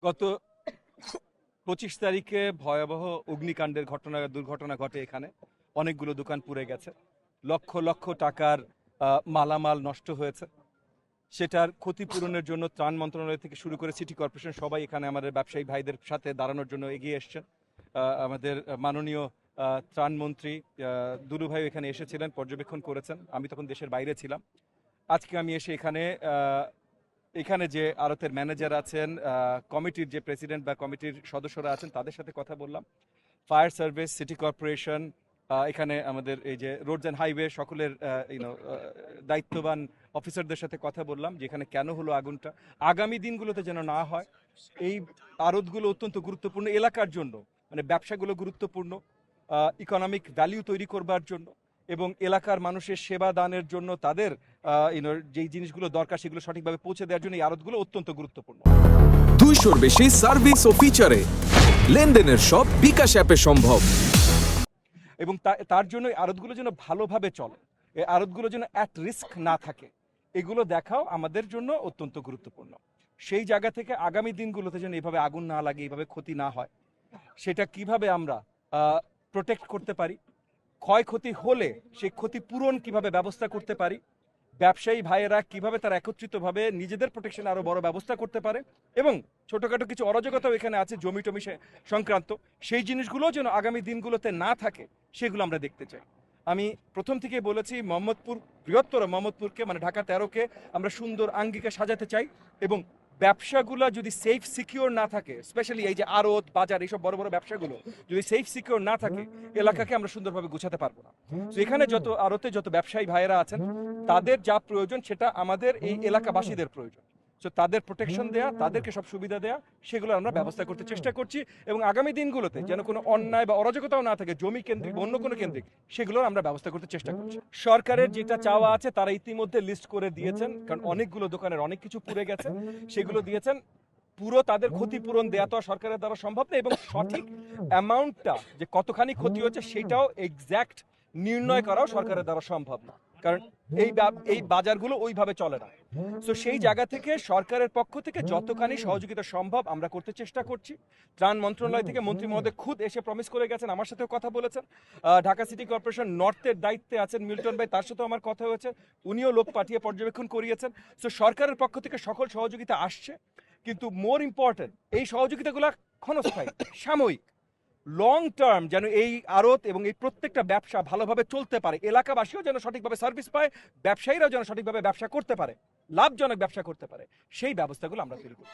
গত 25 তারিখে ভয়াবহ অগ্নিকাণ্ডের দুর্ঘটনা ঘটে। এখানে অনেকগুলো দোকান পুড়ে গেছে, লক্ষ লক্ষ টাকার মালামাল নষ্ট হয়েছে। সেটার ক্ষতিপূরণের জন্য ত্রাণ মন্ত্রণালয় থেকে শুরু করে সিটি কর্পোরেশন সবাই এখানে আমাদের ব্যবসায়ী ভাইদের সাথে দাঁড়ানোর জন্য এগিয়ে এসছেন। আমাদের মাননীয় ত্রাণমন্ত্রী দুলু ভাই এখানে এসেছিলেন, পর্যবেক্ষণ করেছেন। আমি তখন দেশের বাইরে ছিলাম। আজকে আমি এসে এখানে যে আড়তের ম্যানেজার আছেন, কমিটির যে প্রেসিডেন্ট বা কমিটির সদস্যরা আছেন, তাদের সাথে কথা বললাম। ফায়ার সার্ভিস, সিটি কর্পোরেশন, এখানে আমাদের এই যে রোডস অ্যান্ড হাইওয়ে সকলের দায়িত্ববান অফিসারদের সাথে কথা বললাম যে এখানে কেন হলো আগুনটা, আগামী দিনগুলোতে যেন না হয়। এই আড়তগুলো অত্যন্ত গুরুত্বপূর্ণ এলাকার জন্য, মানে ব্যবসাগুলো গুরুত্বপূর্ণ ইকোনমিক ভ্যালিউ তৈরি করবার জন্য এবং এলাকার মানুষের সেবা দানের জন্য তাদের যেই জিনিসগুলো দরকার সেগুলো সঠিকভাবে পৌঁছে দেওয়ার জন্য এই আড়তগুলো অত্যন্ত গুরুত্বপূর্ণ। 200-র বেশি সার্ভিস ও ফিচারে লেনদেনের সব বিকাশ অ্যাপে সম্ভব। এবং তার জন্য এই আড়তগুলো যেন ভালোভাবে চলে, এই আড়তগুলো যেন অ্যাট রিস্ক না থাকে, এগুলো দেখাও আমাদের জন্য অত্যন্ত গুরুত্বপূর্ণ। সেই জায়গা থেকে আগামী দিনগুলোতে যেন এইভাবে আগুন না লাগে, এইভাবে ক্ষতি না হয়, সেটা কিভাবে আমরা প্রোটেক্ট করতে পারি, ক্ষয়ক্ষতি হলে সেই ক্ষতিপূরণ কিভাবে ব্যবস্থা করতে পারি, ব্যবসায়ী ভাইয়েরা কিভাবে তারা একত্রিতভাবে নিজেদের প্রোটেকশন আরও বড় ব্যবস্থা করতে পারে, এবং ছোটোখাটো কিছু অরাজকতাও এখানে আছে জমি টমি সংক্রান্ত, সেই জিনিসগুলো যেন আগামী দিনগুলোতে না থাকে সেগুলো আমরা দেখতে চাই। আমি প্রথম থেকেই বলেছি মোহাম্মদপুর, বৃহত্তর মোহাম্মদপুরকে মানে ঢাকা 13কে আমরা সুন্দর আঙ্গিকে সাজাতে চাই, এবং ব্যবসাগুলো যদি সেফ সিকিউর না থাকে, স্পেশালি এই যে আড়ত বাজার এইসব বড় বড় ব্যবসাগুলো যদি সেফ সিকিউর না থাকে, এলাকাকে আমরা সুন্দরভাবে গুছাতে পারবো না। তো এখানে যত আড়তে যত ব্যবসায়ী ভাইয়েরা আছেন, তাদের যা প্রয়োজন সেটা আমাদের এই এলাকাবাসীদের প্রয়োজন। তো তাদের প্রোটেকশন দেয়া, তাদেরকে সব সুবিধা দেয়া, সেগুলো আমরা ব্যবস্থা করতে চেষ্টা করছি, এবং আগামী দিনগুলোতে যেন কোনো অন্যায় বা অরাজকতাও না থাকে জমি কেন্দ্রিক বা অন্য কোনো কেন্দ্রিক, সেগুলোর আমরা ব্যবস্থা করতে চেষ্টা করছি। সরকারের যেটা চাওয়া আছে তারা ইতিমধ্যে লিস্ট করে দিয়েছেন, কারণ অনেকগুলো দোকানের অনেক কিছু পুড়ে গেছে, সেগুলো দিয়েছেন। পুরো তাদের ক্ষতিপূরণ দেয়া তো আর সরকারের দ্বারা সম্ভব না, এবং সঠিক অ্যামাউন্টটা যে কতখানি ক্ষতি হচ্ছে সেটাও এক্স্যাক্ট নির্ণয় করাও সরকারের দ্বারা সম্ভব না, কারণ এই বাজারগুলো ওইভাবে চলে না। তো সেই জায়গা থেকে সরকারের পক্ষ থেকে যতখানি সহযোগিতা সম্ভব আমরা করতে চেষ্টা করছি। ত্রাণ মন্ত্রণালয় থেকে মন্ত্রী মহোদয় খুদ এসে প্রমিস করে গেছেন, আমার সাথেও কথা বলেছেন। ঢাকা সিটি কর্পোরেশন নর্থের দায়িত্বে আছেন মিল্টন ভাই, তার সাথেও আমার কথা হয়েছে, উনিও লোক পাঠিয়ে পর্যবেক্ষণ করিয়েছেন। তো সরকারের পক্ষ থেকে সকল সহযোগিতা আসছে, কিন্তু মোর ইম্পর্টেন্ট এই সহযোগিতাগুলো ক্ষণস্থায়ী, সাময়িক। লং টার্ম যেন এই আড়ত এবং এই প্রত্যেকটা ব্যবসা ভালোভাবে চলতে পারে, এলাকাবাসীও যেন সঠিকভাবে সার্ভিস পায়, ব্যবসায়ীরাও যেন সঠিকভাবে ব্যবসা করতে পারে, লাভজনক ব্যবসা করতে পারে, সেই ব্যবস্থাগুলো আমরা তৈরি করি।